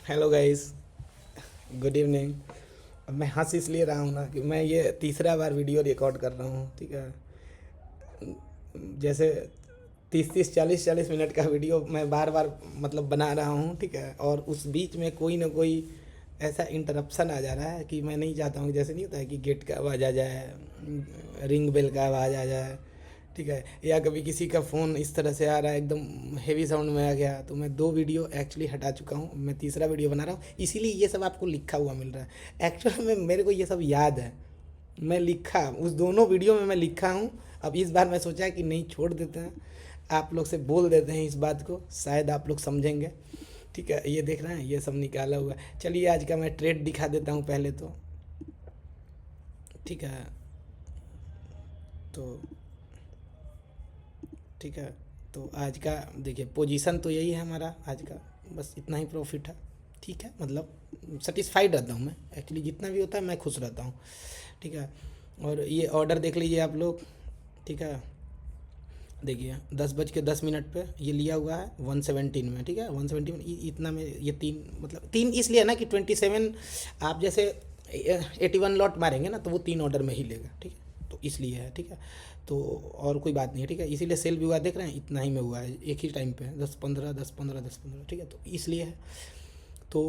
Hello guys, good evening. अब मैं हंस इसलिए रहा हूँ ना कि मैं ये तीसरा बार वीडियो रिकॉर्ड कर रहा हूँ, ठीक है। जैसे 30-30 40-40 मिनट का वीडियो मैं बार बार मतलब बना रहा हूँ, ठीक है। और उस बीच में कोई ना कोई ऐसा इंटरप्शन आ जा रहा है कि मैं नहीं चाहता हूँ। जैसे नहीं होता है कि गेट का आवाज़ आ जाए, रिंग बेल का आवाज़ आ जाए, ठीक है, या कभी किसी का फ़ोन इस तरह से आ रहा है एकदम हेवी साउंड में आ गया। तो मैं 2 वीडियो एक्चुअली हटा चुका हूँ, मैं तीसरा वीडियो बना रहा हूँ, इसीलिए ये सब आपको लिखा हुआ मिल रहा है। एक्चुअल में मेरे को ये सब याद है, मैं लिखा उस दोनों वीडियो में मैं लिखा हूँ। अब इस बार मैं सोचा कि नहीं, छोड़ देते हैं, आप लोग से बोल देते हैं इस बात को, शायद आप लोग समझेंगे, ठीक है। ये देख रहे हैं, ये सब निकाला हुआ है। चलिए आज का मैं ट्रेड दिखा देता हूँ पहले तो, ठीक है। तो ठीक है, तो आज का देखिए पोजीशन तो यही है हमारा आज का, बस इतना ही प्रॉफिट है, ठीक है। मतलब सेटिस्फाइड रहता हूँ मैं, एक्चुअली जितना भी होता है मैं खुश रहता हूँ, ठीक है। और ये ऑर्डर देख लीजिए आप लोग, ठीक है। देखिए 10:10 पे ये लिया हुआ है 117 में, ठीक है। 117 इतना में ये तीन, मतलब तीन इसलिए है ना कि 27, आप जैसे 81 लॉट मारेंगे ना तो वो 3 ऑर्डर में ही लेगा, ठीक है। तो इसलिए है, ठीक है। तो और कोई बात नहीं है, ठीक है। इसीलिए सेल भी हुआ, देख रहे हैं इतना ही में हुआ है एक ही टाइम पे, 10-15 10-15 10-15, ठीक है। तो इसलिए है। तो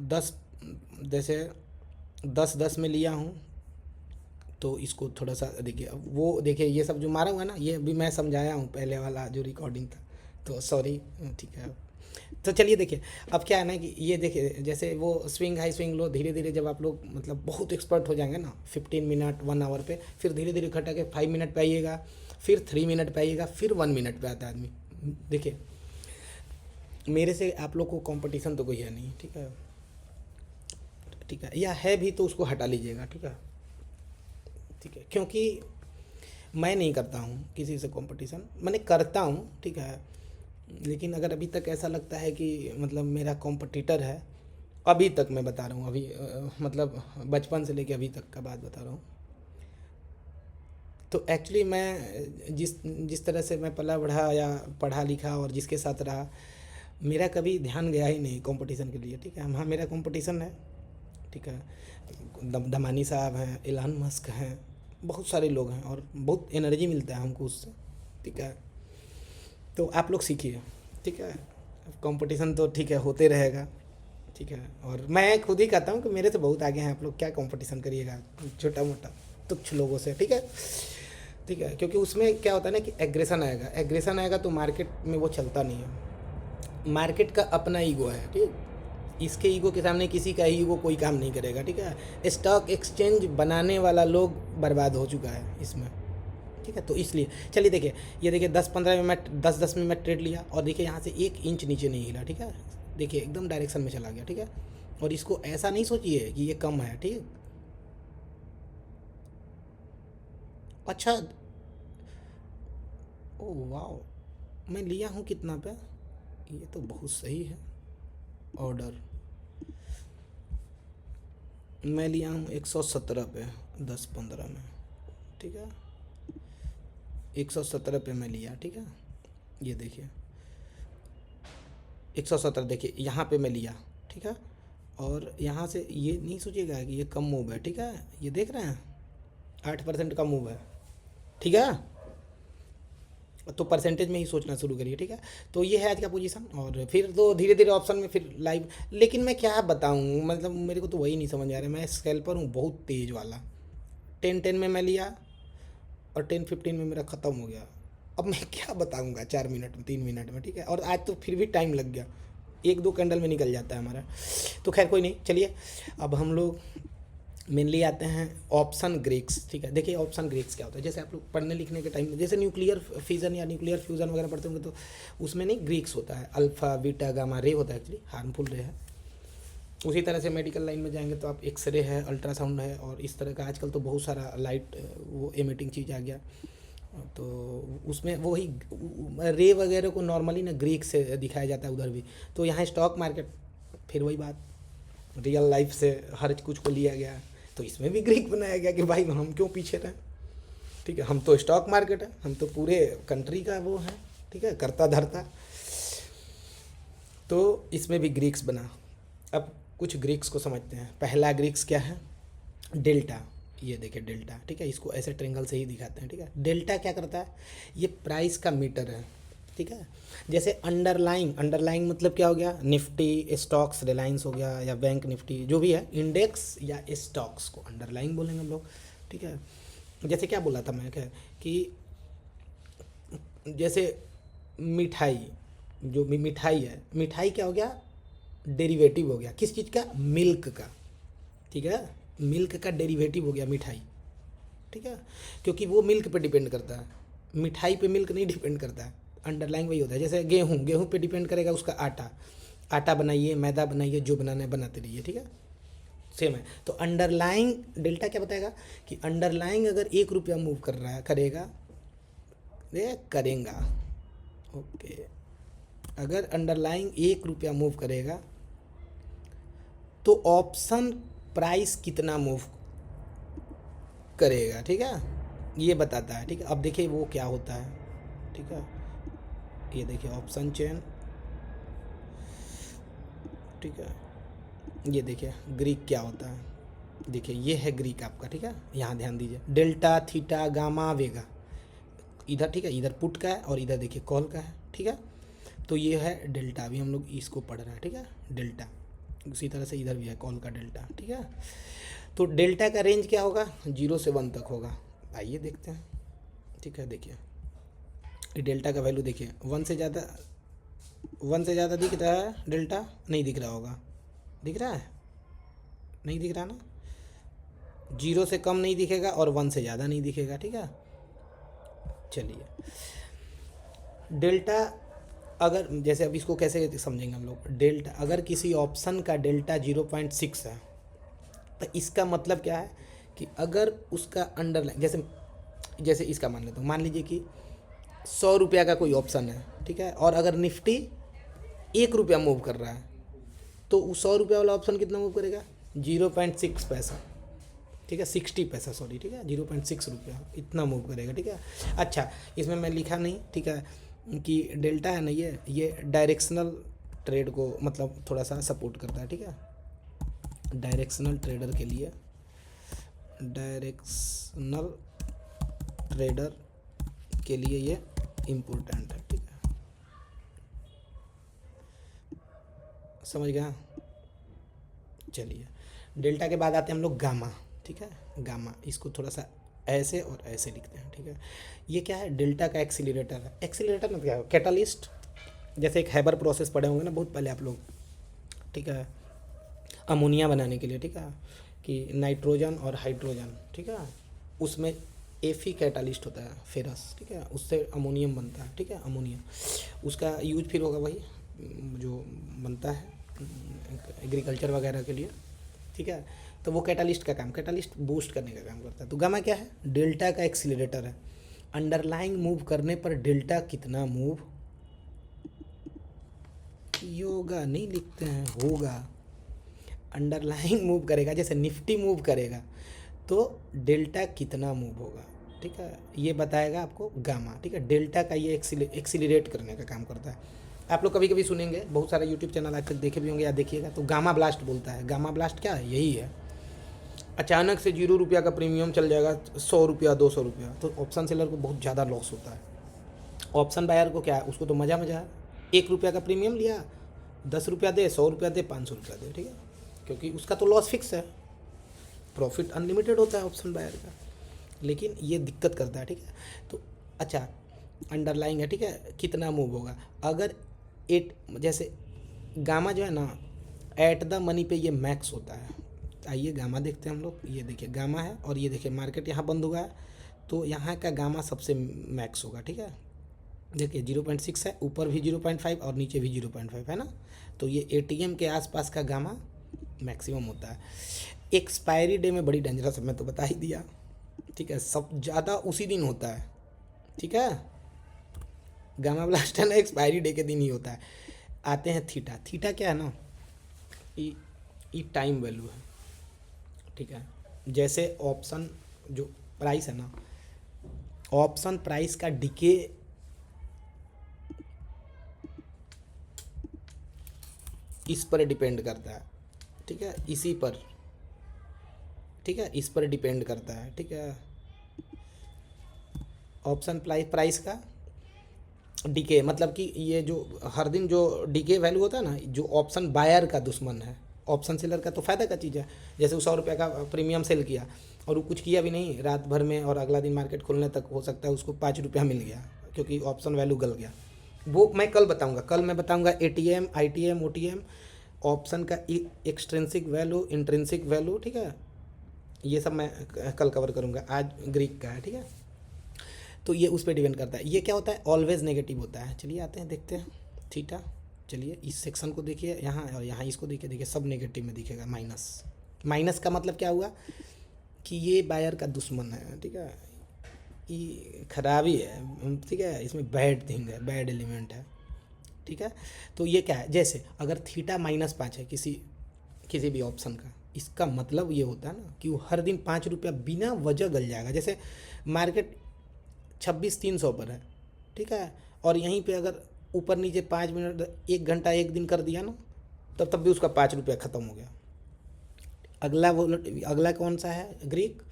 10, जैसे 10-10 में लिया हूँ, तो इसको थोड़ा सा देखिए। अब वो देखिए ये सब जो मारा हुआ है ना, ये भी मैं समझाया हूँ पहले वाला जो रिकॉर्डिंग था, तो सॉरी, ठीक है। तो चलिए देखिए, अब क्या है ना कि ये देखिए, जैसे वो स्विंग हाई स्विंग लो, धीरे धीरे जब आप लोग मतलब बहुत एक्सपर्ट हो जाएंगे ना 15 मिनट 1 आवर पे, फिर धीरे धीरे घटा के 5 मिनट पे आइएगा, फिर 3 मिनट पे आइएगा, फिर 1 मिनट पे आता है आदमी। देखिए मेरे से आप लोग को कंपटीशन तो कोई है नहीं, ठीक है, ठीक है। या है भी तो उसको हटा लीजिएगा, ठीक है, ठीक है। क्योंकि मैं नहीं करता हूँ किसी से कंपटीशन, मैंने करता हूँ, ठीक है। लेकिन अगर अभी तक ऐसा लगता है कि मतलब मेरा कॉम्पिटिटर है, अभी तक मैं बता रहा हूँ, अभी मतलब बचपन से लेके अभी तक का बात बता रहा हूँ। तो एक्चुअली मैं जिस जिस तरह से मैं पला बढ़ा या पढ़ा लिखा और जिसके साथ रहा, मेरा कभी ध्यान गया ही नहीं कंपटीशन के लिए, ठीक है। हाँ मेरा कंपटीशन है, ठीक है। दमानी साहब हैं, एलन मस्क हैं, बहुत सारे लोग हैं और बहुत एनर्जी मिलता है हमको उससे, ठीक है। तो आप लोग सीखिए, ठीक है। कंपटीशन तो ठीक है होते रहेगा, ठीक है। और मैं खुद ही कहता हूँ कि मेरे से बहुत आगे हैं आप लोग, क्या कंपटीशन करिएगा छोटा मोटा तुच्छ लोगों से, ठीक है, ठीक है। क्योंकि उसमें क्या होता है ना कि एग्रेशन आएगा, एग्रेशन आएगा तो मार्केट में वो चलता नहीं है। मार्केट का अपना ईगो है, ठीक। इसके ईगो के सामने किसी का ईगो कोई काम नहीं करेगा, ठीक है। स्टॉक एक्सचेंज बनाने वाला लोग बर्बाद हो चुका है इसमें, ठीक है। तो इसलिए चलिए देखिए, ये देखिए 10-15 में मैं 10-10 में मैं ट्रेड लिया, और देखिए यहाँ से 1 इंच नीचे नहीं हिला, ठीक है। देखिए एकदम डायरेक्शन में चला गया, ठीक है। और इसको ऐसा नहीं सोचिए कि ये कम है, ठीक। अच्छा, ओ वाह, मैं लिया हूँ कितना पे, ये तो बहुत सही है ऑर्डर। मैं लिया हूँ 117 पे 10-15 में, ठीक है। 117 पे मैं लिया, ठीक है। ये देखिए 117, देखिए यहाँ पे मैं लिया, ठीक है। और यहाँ से ये नहीं सोचिएगा कि ये कम मूव है, ठीक है। ये देख रहे हैं 8% का मूव है, ठीक है। तो परसेंटेज में ही सोचना शुरू करिए, ठीक है। तो ये है आज का पोजीशन, और फिर तो धीरे धीरे ऑप्शन में फिर लाइव। लेकिन मैं क्या बताऊँ, मतलब मेरे को तो वही नहीं समझ आ रहा है। मैं स्कैल्पर हूँ बहुत तेज़ वाला, 10-10 में मैं लिया और 10-15 में मेरा ख़त्म हो गया। अब मैं क्या बताऊँगा 4 मिनट में, 3 मिनट में, ठीक है। और आज तो फिर भी टाइम लग गया, 1-2 कैंडल में निकल जाता है हमारा। तो खैर कोई नहीं, चलिए अब हम लोग मेनली आते हैं ऑप्शन ग्रीक्स, ठीक है। देखिए ऑप्शन ग्रीक्स क्या होता है, जैसे आप लोग पढ़ने लिखने के टाइम में जैसे न्यूक्लियर फिजन या न्यूक्लियर फ्यूज़न वगैरह पढ़ते होंगे, तो उसमें नहीं ग्रीक्स होता है, अल्फ़ा बीटा गामा रे होता है, एक्चुअली हार्मफुल रे है। उसी तरह से मेडिकल लाइन में जाएंगे तो आप एक्सरे है, अल्ट्रासाउंड है, और इस तरह का आजकल तो बहुत सारा लाइट वो एमिटिंग चीज़ आ गया। तो उसमें वही रे वगैरह को नॉर्मली ना ग्रीक से दिखाया जाता है उधर भी। तो यहाँ स्टॉक मार्केट, फिर वही बात, रियल लाइफ से हर कुछ को लिया गया, तो इसमें भी ग्रीक बनाया गया कि भाई हम क्यों पीछे रहें, ठीक है। हम तो स्टॉक मार्केट है, हम तो पूरे कंट्री का वो है, ठीक है, करता धरता। तो इसमें भी ग्रीक्स बना। अब कुछ ग्रीक्स को समझते हैं। पहला ग्रीक्स क्या है? डेल्टा। ये देखिए डेल्टा, ठीक है, इसको ऐसे ट्रेंगल से ही दिखाते हैं, ठीक है। डेल्टा क्या करता है? ये प्राइस का मीटर है, ठीक है। जैसे अंडरलाइंग, अंडरलाइंग मतलब क्या हो गया? निफ्टी, स्टॉक्स, रिलायंस हो गया, या बैंक निफ्टी, जो भी है इंडेक्स या स्टॉक्स को अंडरलाइंग बोलेंगे हम लोग, ठीक है। जैसे क्या बोला था मैं, क्या कि जैसे मिठाई, जो मिठाई है, मिठाई क्या हो गया? डेरिवेटिव हो गया किस चीज़ का? मिल्क का, ठीक है। मिल्क का डेरिवेटिव हो गया मिठाई, ठीक है, क्योंकि वो मिल्क पे डिपेंड करता है, मिठाई पे मिल्क नहीं डिपेंड करता है। अंडरलाइन वही होता है। जैसे गेहूँ, गेहूँ पे डिपेंड करेगा उसका आटा, आटा बनाइए, मैदा बनाइए, जो बनाना है बनाते रहिए, ठीक है, सेम है। तो अंडरलाइंग डेल्टा क्या बताएगा कि अंडरलाइंग अगर 1 रुपया मूव कर रहा है, करेगा, ये करेगा, ओके, अगर अंडरलाइंग 1 रुपया मूव करेगा तो ऑप्शन प्राइस कितना मूव करेगा, ठीक है, ये बताता है, ठीक है। अब देखिए वो क्या होता है, ठीक है, ये देखिए ऑप्शन चेन, ठीक है, ये देखिए ग्रीक क्या होता है, देखिए ये है ग्रीक आपका, ठीक है। यहाँ ध्यान दीजिए, डेल्टा, थीटा, गामा, वेगा, इधर, ठीक है, इधर पुट का है और इधर देखिए कॉल का है, ठीक है। तो ये है डेल्टा, अभी हम लोग इसको पढ़ रहे हैं, ठीक है, डेल्टा। उसी तरह से इधर भी है कॉल का डेल्टा, ठीक है। तो डेल्टा का रेंज क्या होगा? 0 से 1 तक होगा। आइए देखते हैं, ठीक है। देखिए ये डेल्टा का वैल्यू देखिए, 1 से ज़्यादा दिख रहा है डेल्टा? नहीं दिख रहा होगा, दिख रहा है? नहीं दिख रहा ना। 0 से कम नहीं दिखेगा और 1 से ज़्यादा नहीं दिखेगा, ठीक है। चलिए डेल्टा, अगर जैसे अब इसको कैसे समझेंगे हम लोग, डेल्टा अगर किसी ऑप्शन का डेल्टा 0.6 है तो इसका मतलब क्या है कि अगर उसका अंडरलाइन, जैसे जैसे इसका मान लेता हूँ, मान लीजिए कि 100 रुपया का कोई ऑप्शन है, ठीक है, और अगर निफ्टी 1 रुपया मूव कर रहा है तो उस 100 रुपया वाला ऑप्शन कितना मूव करेगा? 0.6 पैसा, ठीक है, 60 पैसा, सॉरी, ठीक है, 0.6 रुपया इतना मूव करेगा, ठीक है। अच्छा, इसमें मैं लिखा नहीं, ठीक है, कि डेल्टा है ना, ये डायरेक्शनल ट्रेड को मतलब थोड़ा सा सपोर्ट करता है, ठीक है। डायरेक्शनल ट्रेडर के लिए, डायरेक्शनल ट्रेडर के लिए ये इम्पोर्टेंट है, ठीक है, समझ गया। चलिए डेल्टा के बाद आते हैं हम लोग गामा, ठीक है। गामा, इसको थोड़ा सा ऐसे और ऐसे लिखते हैं, ठीक है। ये क्या है? डेल्टा का एक्सीलरेटर है। एक्सीलरेटर में क्या है? कैटलिस्ट, जैसे एक हैबर प्रोसेस पढ़े होंगे ना बहुत पहले आप लोग, ठीक है, अमोनिया बनाने के लिए, ठीक है, कि नाइट्रोजन और हाइड्रोजन, ठीक है, उसमें एफी कैटालिस्ट होता है, फेरस, ठीक है, उससे अमोनियम बनता है, ठीक है, अमोनिया, उसका यूज फिर होगा वही जो बनता है एग्रीकल्चर वगैरह के लिए, ठीक है। तो वो कैटालिस्ट का काम, कैटालिस्ट बूस्ट करने का काम करता है। तो गामा क्या है? डेल्टा का एक्सीलरेटर है। अंडरलाइंग मूव करने पर डेल्टा कितना मूव योगा, नहीं लिखते हैं, होगा। अंडरलाइंग मूव करेगा, जैसे निफ्टी मूव करेगा तो डेल्टा कितना मूव होगा, ठीक है, ये बताएगा आपको गामा, ठीक है। डेल्टा का ये एक्सीलरेट करने का काम करता है। आप लोग कभी कभी सुनेंगे, बहुत सारे यूट्यूब चैनल आज तक देखे भी होंगे या देखिएगा, तो गामा ब्लास्ट बोलता है। गामा ब्लास्ट क्या है? यही है, अचानक से 0 रुपया का प्रीमियम चल जाएगा 100 रुपया, 200 रुपया, तो ऑप्शन सेलर को बहुत ज़्यादा लॉस होता है। ऑप्शन बायर को क्या है? उसको तो मज़ा है, 1 रुपया का प्रीमियम लिया, 10 रुपया दे, 100 रुपया दे, 500 रुपया दे, ठीक है, क्योंकि उसका तो लॉस फिक्स है, प्रॉफिट अनलिमिटेड होता है ऑप्शन बायर का, लेकिन ये दिक्कत करता है, ठीक है। तो अच्छा, अंडरलाइंग है, ठीक है, कितना मूव होगा अगर जैसे गामा जो है ना, एट द मनी पे ये मैक्स होता है। आइए गामा देखते हैं हम लोग, ये देखिए गामा है और ये देखिए मार्केट यहाँ बंद हुआ है, तो यहाँ का गामा सबसे मैक्स होगा, ठीक है। देखिए 0.6 है, ऊपर भी 0.5 और नीचे भी 0.5 है ना, तो ये एटीएम के आसपास का गामा मैक्सिमम होता है। एक्सपायरी डे में बड़ी डेंजरस है, मैं तो बता ही दिया, ठीक है, सब ज़्यादा उसी दिन होता है, ठीक है। गामा ब्लास्ट है ना, एक्सपायरी डे के दिन ही होता है। आते हैं थीटा। थीटा क्या है ना, ये टाइम वैल्यू है, ठीक है। जैसे ऑप्शन जो प्राइस है ना, ऑप्शन प्राइस का डिके इस पर डिपेंड करता है, ठीक है, इसी पर, ठीक है, इस पर डिपेंड करता है, ठीक है। ऑप्शन प्राइस का डीके, मतलब कि ये जो हर दिन जो डीके वैल्यू होता है ना, जो ऑप्शन बायर का दुश्मन है, ऑप्शन सेलर का तो फ़ायदा का चीज़ है। जैसे वो 100 रुपये का प्रीमियम सेल किया और वो कुछ किया भी नहीं रात भर में, और अगला दिन मार्केट खुलने तक हो सकता है उसको 5 रुपया मिल गया, क्योंकि ऑप्शन वैल्यू गल गया। वो मैं कल बताऊंगा, कल मैं बताऊंगा एटीएम, आईटीएम, ओटीएम, ऑप्शन का एक्सट्रिंसिक वैल्यू, इंट्रिंसिक वैल्यू, ठीक है, ये सब मैं कल कवर करूंगा। आज ग्रीक का है, ठीक है। तो ये उस पर डिपेंड करता है। ये क्या होता है, ऑलवेज नेगेटिव होता है। चलिए आते हैं, देखते हैं थीटा। चलिए इस सेक्शन को देखिए यहाँ, और यहाँ इसको देखिए, देखिए सब नेगेटिव में दिखेगा, माइनस। माइनस का मतलब क्या हुआ कि ये बायर का दुश्मन है, ठीक है, ये खराबी है, ठीक है, इसमें बैड थिंग है, बैड एलिमेंट है, ठीक है। तो ये क्या है, जैसे अगर थीटा -5 है किसी भी ऑप्शन का, इसका मतलब ये होता है ना कि वो हर दिन 5 रुपया बिना वजह गल जाएगा। जैसे मार्केट 26,300 पर है, ठीक है, और यहीं पे अगर ऊपर नीचे 5 मिनट, 1 घंटा, एक दिन कर दिया ना, तब भी उसका 5 रुपया ख़त्म हो गया। अगला कौन सा है, ग्रीक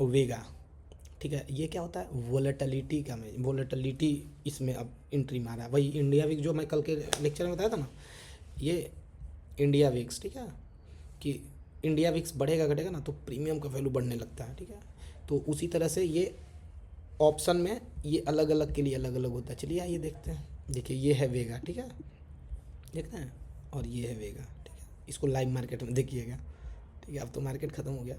वेगा, ठीक है। ये क्या होता है, वोलेटिलिटी का, में वोलेटिलिटी इसमें अब एंट्री मारा। वही इंडिया वीक जो मैं कल के लेक्चर में बताया था ना, ये इंडिया वीक्स, ठीक है, कि इंडिया वीक्स बढ़ेगा घटेगा ना तो प्रीमियम का वैल्यू बढ़ने लगता है, ठीक है। तो उसी तरह से ये ऑप्शन में ये अलग अलग के लिए अलग अलग होता है। चलिए आइए देखते हैं। देखिए ये है वेगा, ठीक है, देखते हैं, और ये है वेगा, ठीक है। इसको लाइव मार्केट में देखिएगा, ठीक है। अब तो मार्केट ख़त्म हो गया,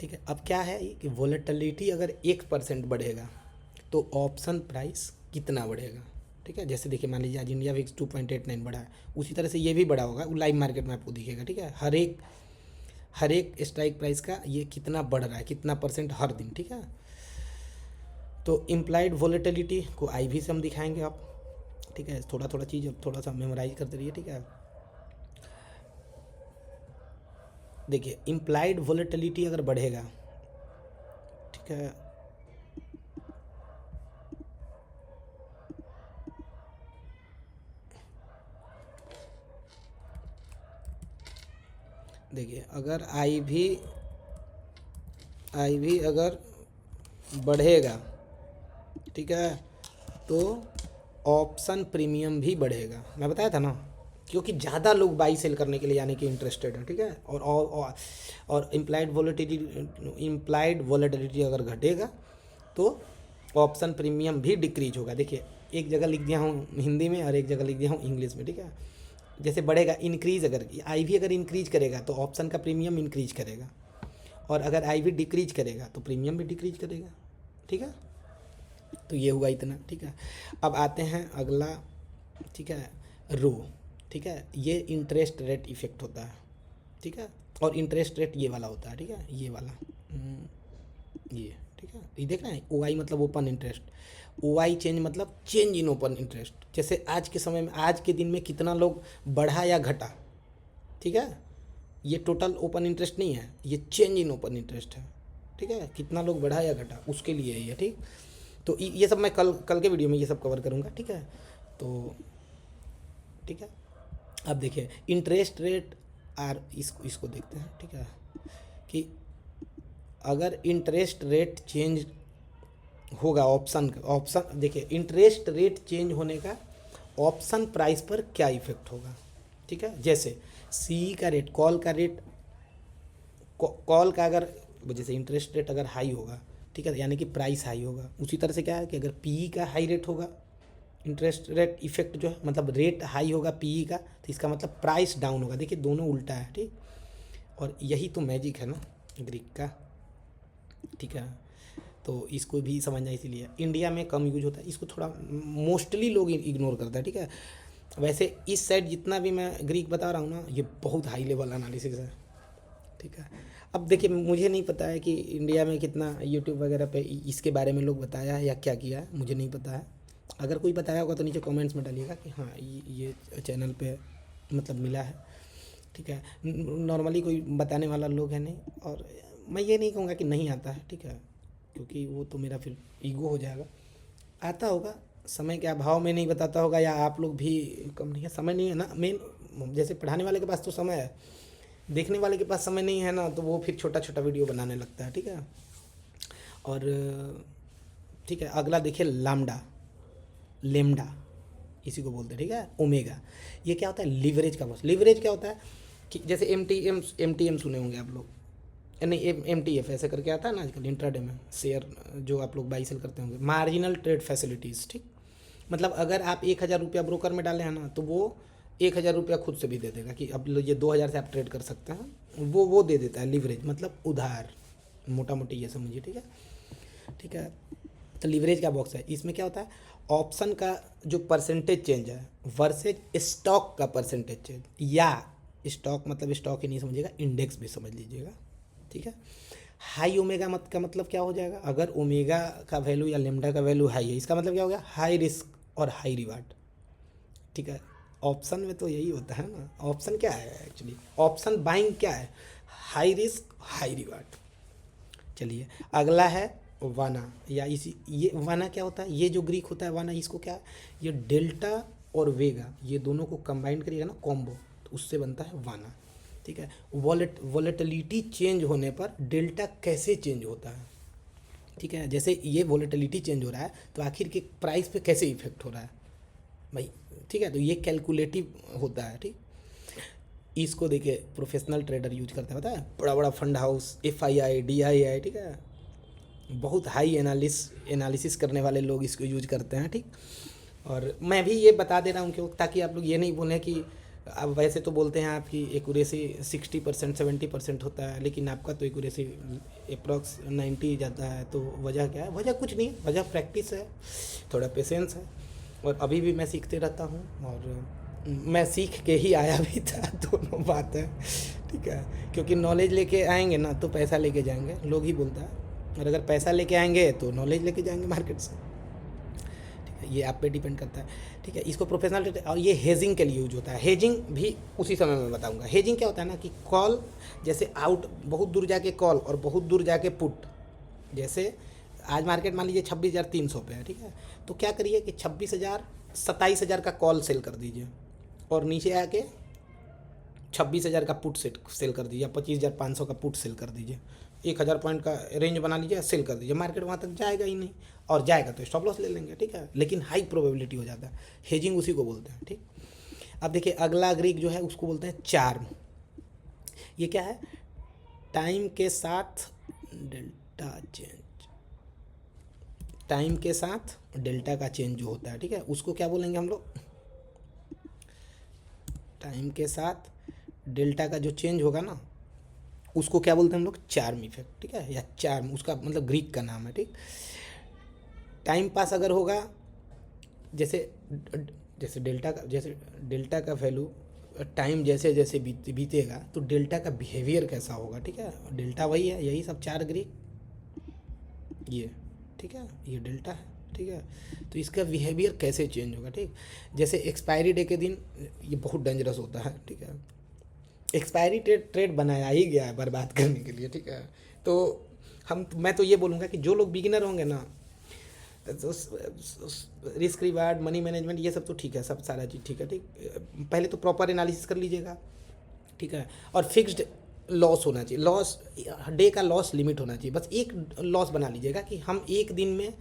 ठीक है। अब क्या है कि वोलेटिलिटी अगर 1% बढ़ेगा तो ऑप्शन प्राइस कितना बढ़ेगा, ठीक है। जैसे देखिए मान लीजिए आज इंडिया विक्स 2.89 बढ़ा है, उसी तरह से ये भी बढ़ा होगा, वो लाइव मार्केट में आपको दिखेगा, ठीक है। हर एक स्ट्राइक प्राइस का ये कितना बढ़ रहा है, कितना परसेंट हर दिन, ठीक है। तो इम्प्लाइड वोलेटिलिटी को IV से हम दिखाएंगे आप, ठीक है। थोड़ा थोड़ा चीज़ थोड़ा सा मेमोराइज करते रहिए, ठीक है। देखिए इम्प्लाइड वोलेटिलिटी अगर बढ़ेगा, ठीक है, देखिए अगर IV अगर बढ़ेगा, ठीक है, तो ऑप्शन प्रीमियम भी बढ़ेगा। मैं बताया था ना, क्योंकि ज़्यादा लोग बाई सेल करने के लिए यानी कि इंटरेस्टेड हैं, ठीक है। और इम्प्लाइड वोलेटिलिटी अगर घटेगा तो ऑप्शन प्रीमियम भी डिक्रीज होगा। देखिए एक जगह लिख दिया हूँ हिंदी में और एक जगह लिख दिया हूँ इंग्लिश में, ठीक है। जैसे बढ़ेगा, इंक्रीज अगर IV अगर इंक्रीज करेगा तो ऑप्शन का प्रीमियम इंक्रीज करेगा, और अगर IV डिक्रीज करेगा तो प्रीमियम भी डिक्रीज करेगा, ठीक है। तो ये हुआ इतना, ठीक है। अब आते हैं अगला, ठीक है, रो, ठीक है। ये इंटरेस्ट रेट इफेक्ट होता है, ठीक है, और इंटरेस्ट रेट ये वाला होता है, ठीक है, ये वाला, ये, ठीक है। ये देख रहे हैं, OI मतलब ओपन इंटरेस्ट, OI चेंज मतलब चेंज इन ओपन इंटरेस्ट। जैसे आज के समय में, आज के दिन में कितना लोग बढ़ा या घटा, ठीक है, ये टोटल ओपन इंटरेस्ट नहीं है, ये चेंज इन ओपन इंटरेस्ट है, ठीक है। कितना लोग बढ़ा या घटा उसके लिए है ये, ठीक। तो ये सब मैं कल के वीडियो में ये सब कवर करूँगा, ठीक है। तो ठीक है, अब देखिए इंटरेस्ट रेट इसको देखते हैं, ठीक है, कि अगर इंटरेस्ट रेट चेंज होगा ऑप्शन देखिए इंटरेस्ट रेट चेंज होने का ऑप्शन प्राइस पर क्या इफेक्ट होगा, ठीक है। जैसे CE का रेट, कॉल का अगर, जैसे इंटरेस्ट रेट अगर हाई होगा, ठीक है, यानी कि प्राइस हाई होगा। उसी तरह से क्या है कि अगर PE का हाई रेट होगा, इंटरेस्ट रेट इफेक्ट जो है, मतलब रेट हाई होगा PE का, तो इसका मतलब प्राइस डाउन होगा। देखिए दोनों उल्टा है, ठीक। और यही तो मैजिक है ना ग्रीक का, ठीक है। तो इसको भी समझना, इसीलिए इंडिया में कम यूज होता है, इसको थोड़ा मोस्टली लोग इग्नोर करता है, ठीक है। वैसे इस साइड जितना भी मैं ग्रीक बता रहा हूँ ना, ये बहुत हाई लेवल एनालिसिस है, ठीक है। अब देखिए मुझे नहीं पता है कि इंडिया में कितना यूट्यूब वगैरह पे इसके बारे में लोग बताया है या क्या किया है, मुझे नहीं पता है। अगर कोई बताया होगा तो नीचे कमेंट्स में डालिएगा कि हाँ ये चैनल पे मतलब मिला है, ठीक है। नॉर्मली कोई बताने वाला लोग है नहीं, और मैं ये नहीं कहूँगा कि नहीं आता है, ठीक है, क्योंकि वो तो मेरा फिर ईगो हो जाएगा। आता होगा, समय के अभाव में नहीं बताता होगा, या आप लोग भी कम नहीं है, समय नहीं है ना मेन, जैसे पढ़ाने वाले के पास तो समय है, देखने वाले के पास समय नहीं है ना, तो वो फिर छोटा छोटा वीडियो बनाने लगता है, ठीक है। और ठीक है, अगला देखिए लामडा, लेमडा इसी को बोलते हैं, ठीक है। ओमेगा, ये क्या होता है, लीवरेज का बॉस। लीवरेज क्या होता है कि जैसे एम टी एम सुने होंगे आप लोग, नहीं MTF ऐसे करके आता है ना आजकल इंट्राडे में, शेयर जो आप लोग बाई सेल करते होंगे, मार्जिनल ट्रेड फैसिलिटीज़, ठीक। मतलब अगर आप 1,000 रुपया ब्रोकर में डाले हैं ना, तो वो 1,000 रुपया खुद से भी दे देगा कि अब ये 2,000 से आप ट्रेड कर सकते हैं, वो दे देता है। लीवरेज मतलब उधार, मोटा मोटी ये समझिए, ठीक है। ठीक है, तो लीवरेज का बॉक्स है, इसमें क्या होता है, ऑप्शन का जो परसेंटेज चेंज है वर्सेज स्टॉक का परसेंटेज चेंज, या स्टॉक मतलब स्टॉक ही नहीं समझिएगा, इंडेक्स भी समझ लीजिएगा, ठीक है। हाई ओमेगा मत का मतलब क्या हो जाएगा, अगर ओमेगा का वैल्यू या लेमडा का वैल्यू हाई है, इसका मतलब क्या हो गया, हाई रिस्क और हाई रिवार्ड, ठीक है। ऑप्शन में तो यही होता है ना, ऑप्शन क्या है एक्चुअली, ऑप्शन बाइंग क्या है, हाई रिस्क हाई रिवार्ड। चलिए अगला है वाना, या इसी ये वाना क्या होता है, ये जो ग्रीक होता है वाना, इसको क्या है, ये डेल्टा और वेगा ये दोनों को कंबाइन करिएगा ना, कॉम्बो, तो उससे बनता है वाना, ठीक है। वॉलेटिलिटी चेंज होने पर डेल्टा कैसे चेंज होता है, ठीक है। जैसे ये वॉलेटिलिटी चेंज हो रहा है तो आखिर के प्राइस पे कैसे इफेक्ट हो रहा है भाई, ठीक है। तो ये कैलकुलेटिव होता है, ठीक। इसको देखिए प्रोफेशनल ट्रेडर यूज करते हैं, पता है, बड़ा बड़ा फंड हाउस, FII DII, ठीक है, बहुत हाई एनालिसिस करने वाले लोग इसको यूज करते हैं, ठीक। और मैं भी ये बता दे रहा हूँ क्यों, ताकि आप लोग ये नहीं बोलें कि अब वैसे तो बोलते हैं आपकी एक्यूरेसी 60% 70% होता है, लेकिन आपका तो एक्यूरेसी अप्रॉक्स 90 जाता है, तो वजह क्या है, वजह कुछ नहीं है, वजह प्रैक्टिस है, थोड़ा पेशेंस है, और अभी भी मैं सीखते रहता हूँ, और मैं सीख के ही आया भी था, दोनों बात है, ठीक है। क्योंकि नॉलेज लेके आएंगे ना तो पैसा लेके जाएंगे, लोग ही बोलता है, और अगर पैसा लेके आएंगे तो नॉलेज लेके जाएंगे मार्केट से, ठीक है। ये आप पे डिपेंड करता है, ठीक है। इसको प्रोफेशनल, और ये हेजिंग के लिए यूज होता है, हेजिंग भी उसी समय में बताऊंगा। हेजिंग क्या होता है ना कि कॉल, जैसे आउट बहुत दूर जाके कॉल और बहुत दूर जाके पुट, जैसे आज मार्केट मान लीजिए 26,300 पे है, ठीक है, तो क्या करिए कि 26,000 27,000 का कॉल सेल कर दीजिए, और नीचे आके 26,000 का पुट सेल कर दीजिए, 25,500 का पुट सेल कर दीजिए, 1,000 पॉइंट का रेंज बना लीजिए, सेल कर दीजिए, मार्केट वहाँ तक जाएगा ही नहीं, और जाएगा तो स्टॉप लॉस ले लेंगे, ठीक है, लेकिन हाई प्रोबेबिलिटी हो जाता है। हेजिंग उसी को बोलते हैं, ठीक। अब देखिए अगला ग्रीक जो है उसको बोलते हैं चार्म। ये क्या है, टाइम के साथ डेल्टा चेंज, टाइम के साथ डेल्टा का चेंज जो होता है, ठीक है, उसको क्या बोलेंगे हम लोग, टाइम के साथ डेल्टा का जो चेंज होगा ना, उसको क्या बोलते हैं हम लोग, चार्म इफेक्ट, ठीक है, या चार्म उसका मतलब ग्रीक का नाम है, ठीक। टाइम पास अगर होगा, जैसे जैसे डेल्टा का वैल्यू, टाइम जैसे जैसे बीतेगा तो डेल्टा का बिहेवियर कैसा होगा, ठीक है। डेल्टा वही है, यही सब चार ग्रीक, ये ठीक है, ये डेल्टा है, ठीक है। तो इसका बिहेवियर कैसे चेंज होगा, ठीक। जैसे एक्सपायरी डे के दिन ये बहुत डेंजरस होता है, ठीक है, एक्सपायरी ट्रेड बनाया ही गया है बर्बाद करने के लिए, ठीक है। तो मैं तो ये बोलूँगा कि जो लोग बिगिनर होंगे ना, तो रिस्क रिवार्ड मनी मैनेजमेंट ये सब तो ठीक है, सब सारा चीज़ ठीक है, ठीक। पहले तो प्रॉपर एनालिसिस कर लीजिएगा, ठीक है, और फिक्स्ड लॉस होना चाहिए, लॉस डे का लॉस लिमिट होना चाहिए, बस एक लॉस बना लीजिएगा कि हम एक दिन में,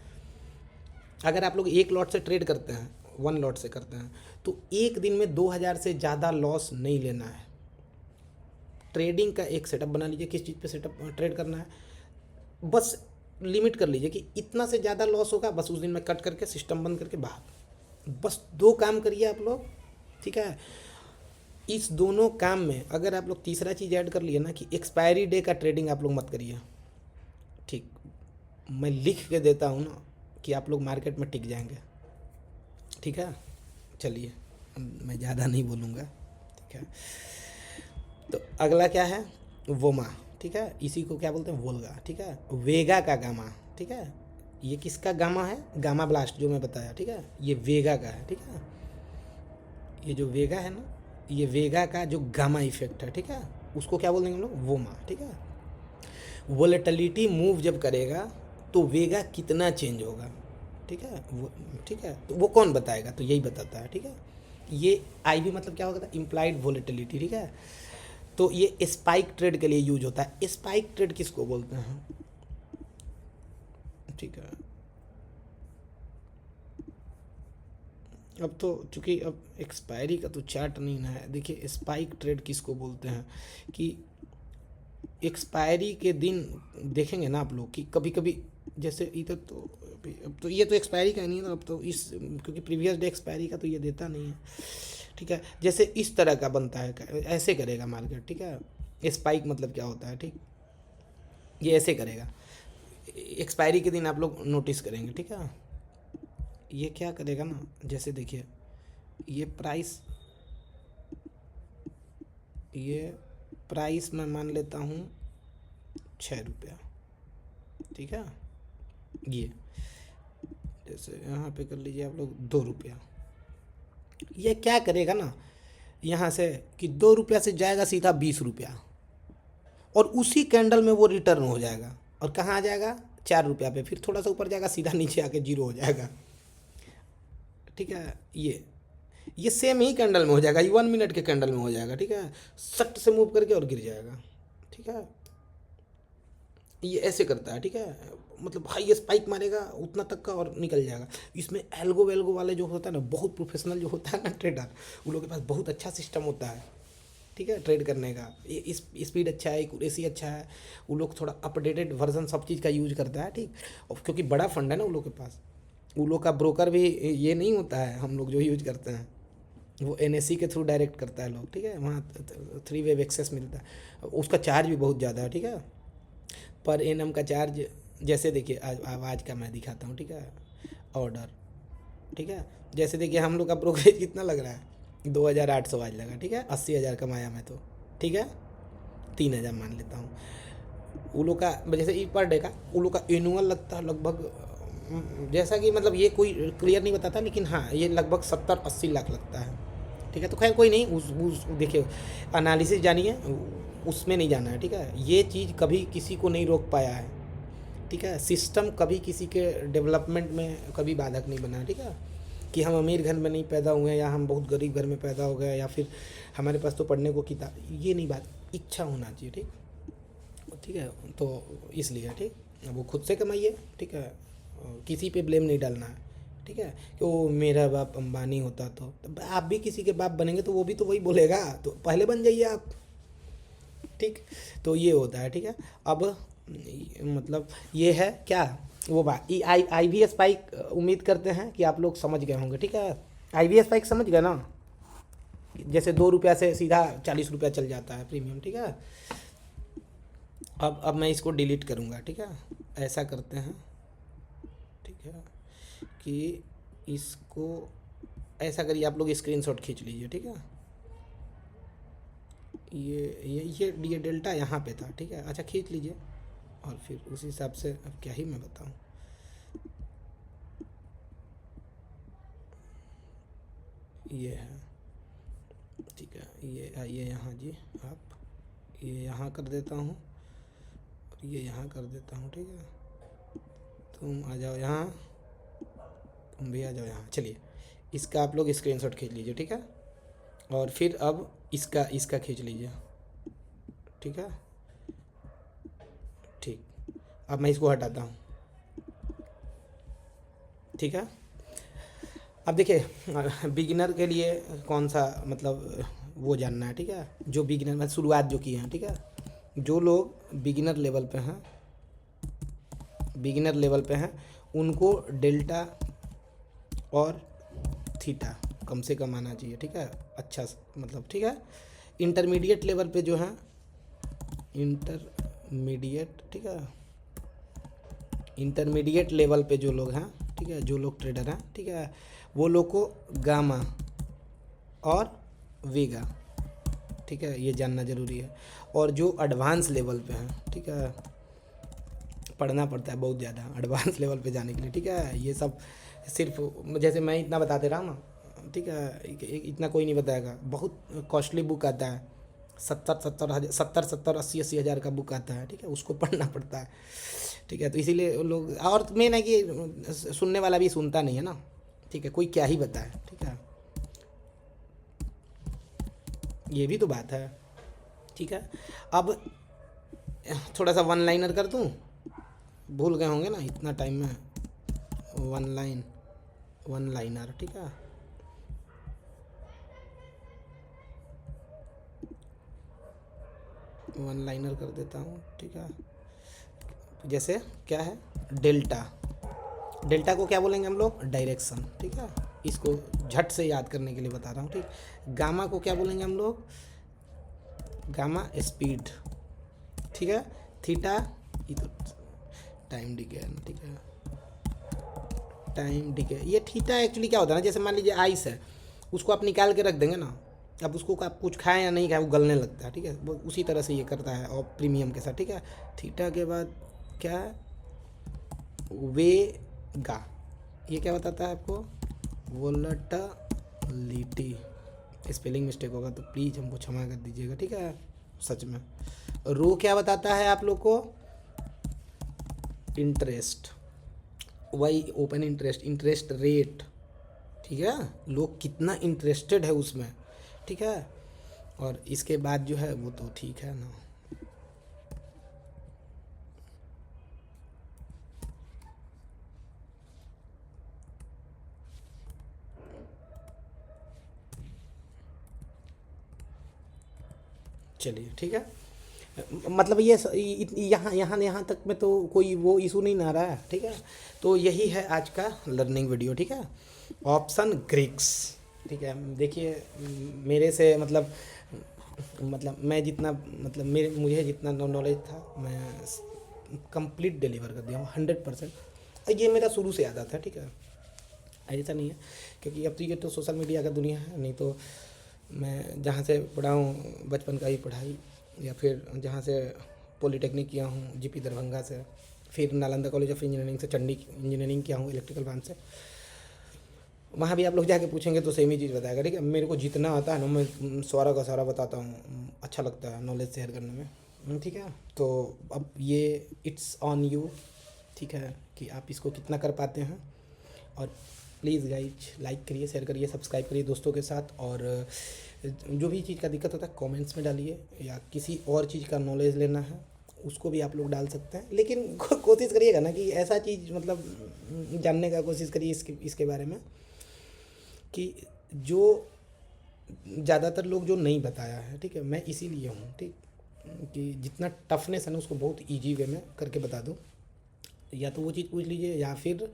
अगर आप लोग एक लॉट से ट्रेड करते हैं, 1 लॉट से करते हैं, तो एक दिन में 2,000 से ज़्यादा लॉस नहीं लेना है। ट्रेडिंग का एक सेटअप बना लीजिए, किस चीज़ पे सेटअप ट्रेड करना है, बस लिमिट कर लीजिए कि इतना से ज़्यादा लॉस होगा, बस उस दिन में कट करके सिस्टम बंद करके बाहर, बस 2 काम करिए आप लोग, ठीक है। इस दोनों काम में अगर आप लोग तीसरा चीज़ ऐड कर लिए ना कि एक्सपायरी डे का ट्रेडिंग आप लोग मत करिए, ठीक। मैं लिख के देता हूँ ना कि आप लोग मार्केट में टिक जाएंगे, ठीक है। चलिए मैं ज़्यादा नहीं बोलूँगा, ठीक है। तो अगला क्या है, वोमा, ठीक है, इसी को क्या बोलते हैं, वोल्गा, ठीक है। वेगा का गामा, ठीक है, ये किसका गामा है, गामा ब्लास्ट जो मैं बताया, ठीक है, ये वेगा का है, ठीक है। ये जो वेगा है ना, ये वेगा का जो गामा इफेक्ट है, ठीक है, उसको क्या बोलेंगे हम लोग, वोमा, ठीक है। वोलेटिलिटी मूव जब करेगा तो वेगा कितना चेंज होगा, ठीक है, वो ठीक है, तो वो कौन बताएगा, तो यही बताता है, ठीक है। ये आई वी मतलब क्या होता है, इम्प्लाइड वोलेटिलिटी, ठीक है। तो ये स्पाइक ट्रेड के लिए यूज होता है। स्पाइक ट्रेड किसको बोलते हैं, ठीक है। अब तो चूंकि अब एक्सपायरी का तो चार्ट नहीं ना है, देखिए स्पाइक ट्रेड किसको बोलते हैं कि एक्सपायरी के दिन देखेंगे ना आप लोग कि कभी कभी जैसे इधर तो अब तो ये तो एक्सपायरी का नहीं है ना, अब तो इस क्योंकि प्रीवियस डे एक्सपायरी का तो ये देता नहीं है, ठीक है। जैसे इस तरह का बनता है, ऐसे करेगा मार्केट, ठीक है। स्पाइक मतलब क्या होता है, ठीक, ये ऐसे करेगा। एक्सपायरी के दिन आप लोग नोटिस करेंगे, ठीक है। ये क्या करेगा ना, जैसे देखिए ये प्राइस, ये प्राइस मैं मान लेता हूँ 6 रुपया, ठीक है। ये जैसे यहाँ पे कर लीजिए आप लोग 2 रुपया। ये क्या करेगा ना यहाँ से कि 2 रुपया से जाएगा सीधा 20 रुपया, और उसी कैंडल में वो रिटर्न हो जाएगा और कहाँ आ जाएगा 4 रुपया पे, फिर थोड़ा सा ऊपर जाएगा सीधा नीचे आके जीरो हो जाएगा, ठीक है। ये सेम ही कैंडल में हो जाएगा, ये 1 मिनट के कैंडल में हो जाएगा, ठीक है। सट से मूव करके और गिर जाएगा, ठीक है। ये ऐसे करता है, ठीक है। मतलब हाई स्पाइक मारेगा उतना तक का और निकल जाएगा। इसमें एल्गो वेल्गो वाले जो होता है ना, बहुत प्रोफेशनल जो होता है ना ट्रेडर, उन लोगों के पास बहुत अच्छा सिस्टम होता है, ठीक है, ट्रेड करने का। इस स्पीड अच्छा है, एक्यूरेसी अच्छा है, वो लोग थोड़ा अपडेटेड वर्जन सब चीज़ का यूज करता है, ठीक। और क्योंकि बड़ा फंड है ना उन लोग के पास, उन लोग का ब्रोकर भी ये नहीं होता है हम लोग जो यूज करते हैं, वो एनएससी के थ्रू डायरेक्ट करता है लोग, ठीक है। वहाँ 3 वेव एक्सेस मिलता है, उसका चार्ज भी बहुत ज़्यादा है, ठीक है। पर एनएम का चार्ज जैसे देखिए आज का मैं दिखाता हूँ, ठीक है। ऑर्डर, ठीक है। जैसे देखिए हम लोग का ब्रोकरेज कितना लग रहा है, 2800 आज लगा, ठीक है। 80,000 कमाया मैं तो, ठीक है। 3,000 मान लेता हूँ। वो लोग का जैसे ई पर डे का वो लोग का एनुअल लगता है लगभग, जैसा कि मतलब ये कोई क्लियर नहीं बताता, लेकिन हाँ ये लगभग 70-80 लाख लगता है, ठीक है। तो खैर कोई नहीं, उस देखिए एनालिसिस जानिए, उसमें नहीं जाना है, ठीक है। ये चीज़ कभी किसी को नहीं रोक पाया है, ठीक है। सिस्टम कभी किसी के डेवलपमेंट में कभी बाधक नहीं बना है, ठीक है। कि हम अमीर घर में नहीं पैदा हुए हैं या हम बहुत गरीब घर में पैदा हो गए या फिर हमारे पास तो पढ़ने को किताब, ये नहीं बात, इच्छा होना चाहिए, ठीक, ठीक है। तो इसलिए ठीक, वो खुद से कमाइए, ठीक है। किसी पे ब्लेम नहीं डालना है, ठीक है। कि वो मेरा बाप अंबानी होता तो आप भी किसी के बाप बनेंगे तो वो भी तो वही बोलेगा, तो पहले बन जाइए आप, ठीक। तो ये होता है, ठीक है। अब मतलब ये है क्या, वो बात आई वी स्पाइक, उम्मीद करते हैं कि आप लोग समझ गए होंगे, ठीक है। आई वी स्पाइक समझ गए ना, जैसे 2 रुपया से सीधा 40 रुपया चल जाता है प्रीमियम, ठीक है। अब मैं इसको डिलीट करूँगा, ठीक है। ऐसा करते हैं, ठीक है, कि इसको ऐसा करिए, आप लोग स्क्रीनशॉट खींच लीजिए, ठीक है। ये डेल्टा यहाँ पे था, ठीक है। अच्छा खींच लीजिए, और फिर उस हिसाब से अब क्या ही मैं बताऊँ। ये है, ठीक है। ये आइए यहाँ जी, आप ये यहाँ कर देता हूँ और ये यहाँ कर देता हूँ, ठीक है। तुम आ जाओ यहाँ, तुम भी आ जाओ यहाँ, चलिए इसका आप लोग स्क्रीनशॉट खींच लीजिए, ठीक है। और फिर अब इसका खींच लीजिए, ठीक है, ठीक। अब मैं इसको हटाता हूँ, ठीक है। अब देखिए बिगिनर के लिए कौन सा मतलब वो जानना है, ठीक है। जो बिगिनर में शुरुआत जो किए हैं, ठीक है, जो लोग बिगिनर लेवल पे हैं, उनको डेल्टा और थीटा कम से कम आना चाहिए, ठीक है। अच्छा मतलब, ठीक है। इंटरमीडिएट लेवल पे जो है, इंटरमीडिएट, ठीक है, इंटरमीडिएट लेवल पे जो लोग हैं, ठीक है, जो लोग ट्रेडर हैं, ठीक है, वो लोग को गामा और वीगा, ठीक है, ये जानना ज़रूरी है। और जो एडवांस लेवल पे हैं, ठीक है, पढ़ना पड़ता है बहुत ज़्यादा एडवांस लेवल पे जाने के लिए, ठीक है। ये सब सिर्फ जैसे मैं इतना बताते रहा ना, ठीक है, इतना कोई नहीं बताएगा। बहुत कॉस्टली बुक आता है, 70-80 हज़ार का बुक आता है, ठीक है, उसको पढ़ना पड़ता है, ठीक है। तो इसीलिए लोग, और मेन है कि सुनने वाला भी सुनता नहीं है ना, ठीक है, कोई क्या ही बताए, ठीक है। ये भी तो बात है। ठीक है, अब थोड़ा सा वन लाइनर कर दूँ, भूल गए होंगे ना इतना टाइम में। वन लाइनर, ठीक है। वन लाइनर कर देता हूँ, ठीक है। जैसे क्या है, डेल्टा, डेल्टा को क्या बोलेंगे हम लोग, डायरेक्शन, ठीक है। इसको झट से याद करने के लिए बता रहा हूँ, ठीक। गामा को क्या बोलेंगे हम लोग, गामा स्पीड, ठीक है। थीटा, ये तो टाइम डिके है, ठीक है, टाइम डिके। ये थीटा एक्चुअली क्या होता है ना, जैसे मान लीजिए आइस है, उसको आप निकाल के रख देंगे ना, अब उसको आप कुछ खाएं या नहीं खाएं वो गलने लगता है, ठीक है। वो उसी तरह से ये करता है और प्रीमियम के साथ, ठीक है। थीटा के बाद क्या है, वेगा, ये क्या बताता है आपको, वोलेटिलिटी। स्पेलिंग मिस्टेक होगा तो प्लीज़ हमको क्षमा कर दीजिएगा, ठीक है, सच में। रो क्या बताता है आप लोग को, interest, why open interest, interest rate, ठीक है, लोग कितना इंटरेस्टेड है उसमें, ठीक है। और इसके बाद जो है वो तो ठीक है ना। चलिए ठीक है, मतलब ये यहाँ यहाँ यहाँ तक में तो कोई वो इशू नहीं ना रहा है, ठीक है। तो यही है आज का लर्निंग वीडियो, ठीक है। ऑप्शन ग्रीक्स, ठीक है। देखिए मेरे से मतलब मैं जितना मतलब मुझे जितना नॉलेज था मैं कंप्लीट डिलीवर कर दिया हूँ 100%। ये मेरा शुरू से आदत है, ठीक है, ऐसा नहीं है, क्योंकि अब तो ये तो सोशल मीडिया का दुनिया है, नहीं तो मैं जहाँ से पढ़ा हूँ बचपन का ही पढ़ाई, या फिर जहाँ से पॉलिटेक्निक किया हूँ जीपी दरभंगा से, फिर नालंदा कॉलेज ऑफ इंजीनियरिंग से चंडी इंजीनियरिंग किया हूँ इलेक्ट्रिकल ब्रांच से। वहाँ भी आप लोग जाके पूछेंगे तो सेम ही चीज़ बताएगा, ठीक है। मेरे को जितना आता है ना मैं सारा का सारा बताता हूँ, अच्छा लगता है नॉलेज शेयर करने में, ठीक है। तो अब ये इट्स ऑन यू, ठीक है, कि आप इसको कितना कर पाते हैं। और प्लीज़ गाइज लाइक करिए, शेयर करिए, सब्सक्राइब करिए दोस्तों के साथ। और जो भी चीज़ का दिक्कत होता है कमेंट्स में डालिए, या किसी और चीज़ का नॉलेज लेना है उसको भी आप लोग डाल सकते हैं, लेकिन कोशिश करिएगा ना कि ऐसा चीज़ मतलब जानने का कोशिश करिए इसके बारे में कि जो ज़्यादातर लोग जो नहीं बताया है, ठीक है। मैं इसीलिए हूँ, ठीक, कि जितना टफनेस है ना उसको बहुत ईजी वे में करके बता दूँ। या तो वो चीज़ पूछ लीजिए, या फिर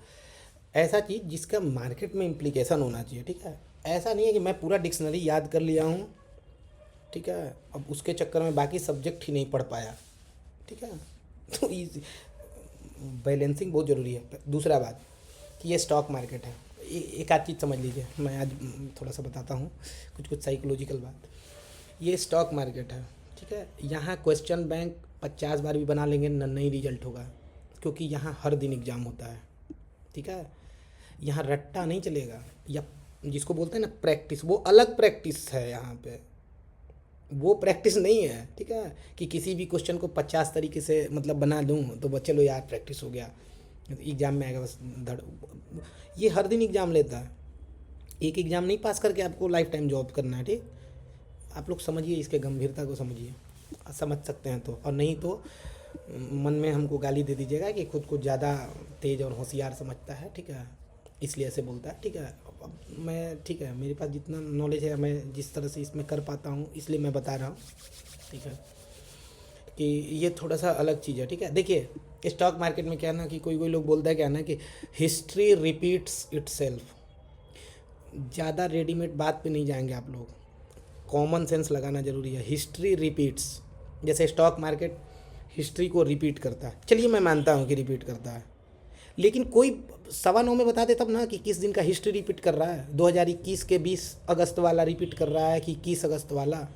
ऐसा चीज़ जिसका मार्केट में इम्प्लीकेशन होना चाहिए, ठीक है। ऐसा नहीं है कि मैं पूरा डिक्शनरी याद कर लिया हूँ, ठीक है, अब उसके चक्कर में बाकी सब्जेक्ट ही नहीं पढ़ पाया, ठीक है। तो बैलेंसिंग बहुत ज़रूरी है। दूसरा बात कि ये स्टॉक मार्केट है, एक आध चीज़ समझ लीजिए, मैं आज थोड़ा सा बताता हूँ कुछ साइकोलॉजिकल बात। ये स्टॉक मार्केट है, ठीक है। यहाँ क्वेश्चन बैंक 50 बार भी बना लेंगे ना, नहीं रिजल्ट होगा, क्योंकि यहाँ हर दिन एग्ज़ाम होता है, ठीक है। यहाँ रट्टा नहीं चलेगा, या जिसको बोलते हैं ना प्रैक्टिस, वो अलग प्रैक्टिस है यहाँ पे, वो प्रैक्टिस नहीं है, ठीक है। कि किसी भी क्वेश्चन को 50 तरीके से मतलब बना दूँ तो चलो यार प्रैक्टिस हो गया, एग्ज़ाम में आएगा बस धड़। ये हर दिन एग्ज़ाम लेता है, एक एग्ज़ाम नहीं पास करके आपको लाइफ टाइम जॉब करना है, ठीक। आप लोग समझिए, इसके गंभीरता को समझिए, समझ सकते हैं तो, और नहीं तो मन में हमको गाली दे दीजिएगा कि खुद को ज़्यादा तेज़ और होशियार समझता है, ठीक है, इसलिए ऐसे बोलता है, ठीक है। अब मैं, ठीक है, मेरे पास जितना नॉलेज है मैं जिस तरह से इसमें कर पाता हूँ इसलिए मैं बता रहा हूँ, ठीक है, कि ये थोड़ा सा अलग चीज़ है, ठीक है। देखिए स्टॉक मार्केट में क्या है ना कि कोई कोई लोग बोलता है क्या ना कि हिस्ट्री रिपीट्स इटसेल्फ। ज़्यादा रेडीमेड बात पे नहीं जाएंगे आप लोग, कॉमन सेंस लगाना ज़रूरी है। हिस्ट्री रिपीट्स, जैसे स्टॉक मार्केट हिस्ट्री को रिपीट करता है, चलिए मैं मानता हूँ कि रिपीट करता है, लेकिन कोई 9:15 में बता दे तब ना कि किस दिन का हिस्ट्री रिपीट कर रहा है, 2021 के 20 अगस्त वाला रिपीट कर रहा है कि 21 अगस्त वाला,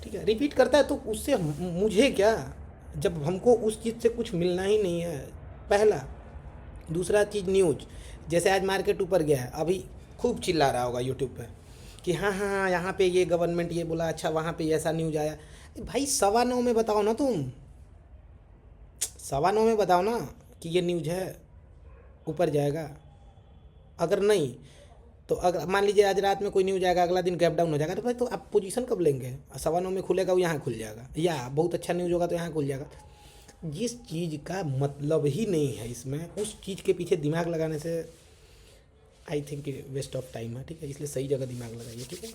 ठीक है। रिपीट करता है तो उससे मुझे क्या, जब हमको उस चीज़ से कुछ मिलना ही नहीं है, पहला। दूसरा चीज़ न्यूज, जैसे आज मार्केट ऊपर गया है, अभी खूब चिल्ला रहा होगा यूट्यूब पे कि हाँ हाँ हाँ यहाँ पे ये गवर्नमेंट ये बोला, अच्छा वहाँ पे ऐसा न्यूज आया। भाई 9:15 में बताओ ना, तुम 9:15 में बताओ ना कि ये न्यूज है, ऊपर जाएगा। अगर नहीं तो अगर मान लीजिए आज रात में कोई न्यूज आएगा, अगला दिन गैप डाउन हो जाएगा, तो भाई तो आप पोजीशन कब लेंगे? 9:15 में खुलेगा वो यहाँ खुल जाएगा, या बहुत अच्छा न्यूज होगा तो यहाँ खुल जाएगा। जिस चीज़ का मतलब ही नहीं है इसमें, उस चीज़ के पीछे दिमाग लगाने से I think waste of time है, ठीक है। इसलिए सही जगह दिमाग लगाइए, ठीक है।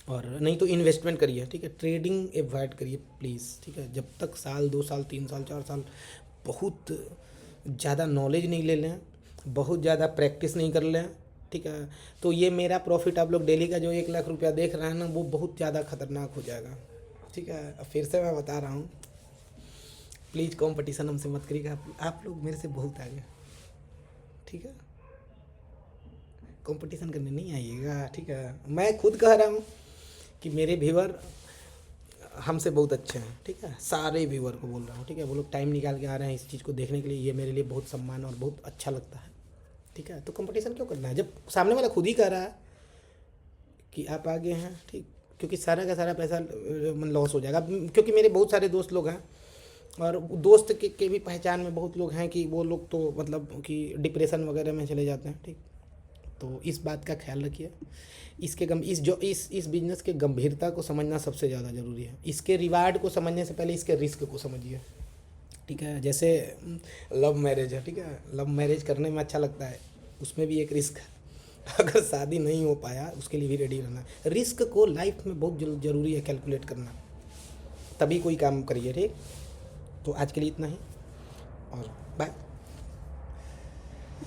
और नहीं तो इन्वेस्टमेंट करिए, ठीक है। ट्रेडिंग अवॉइड करिए प्लीज़, ठीक है। जब तक साल 2 साल 3 साल 4 साल बहुत ज़्यादा नॉलेज नहीं ले लें, बहुत ज़्यादा प्रैक्टिस नहीं कर लें, ठीक है, तो ये मेरा प्रॉफिट आप लोग डेली का जो 1 लाख रुपया देख रहे हैं ना, वो बहुत ज़्यादा खतरनाक हो जाएगा, ठीक है। अब फिर से मैं बता रहा हूँ, प्लीज़ कंपटीशन हमसे मत करिएगा, आप लोग मेरे से बहुत आगे, ठीक है। कंपटीशन करने नहीं आइएगा, ठीक है। मैं खुद कह रहा हूँ कि मेरे व्यूअर हमसे बहुत अच्छे हैं, ठीक है। सारे व्यूअर को बोल रहा हूँ, ठीक है। वो लोग टाइम निकाल के आ रहे हैं इस चीज़ को देखने के लिए, ये मेरे लिए बहुत सम्मान और बहुत अच्छा लगता है, ठीक है। तो कंपटीशन क्यों करना है जब सामने वाला खुद ही कह रहा है कि आप आगे हैं, ठीक। क्योंकि सारा का सारा पैसा लॉस हो जाएगा, क्योंकि मेरे बहुत सारे दोस्त लोग हैं, और दोस्त के भी पहचान में बहुत लोग हैं कि वो लोग तो मतलब कि डिप्रेशन वगैरह में चले जाते हैं, ठीक। तो इस बात का ख्याल रखिए। इसके गम इस जो इस बिजनेस के गंभीरता को समझना सबसे ज़्यादा ज़रूरी है। इसके रिवार्ड को समझने से पहले इसके रिस्क को समझिए, ठीक है। जैसे लव मैरिज है, ठीक है। लव मैरिज करने में अच्छा लगता है, उसमें भी एक रिस्क है। अगर शादी नहीं हो पाया उसके लिए भी रेडी रहना। रिस्क को लाइफ में बहुत ज़रूरी है कैलकुलेट करना, तभी कोई काम करिए, ठीक। तो आज के लिए इतना ही, और बाय।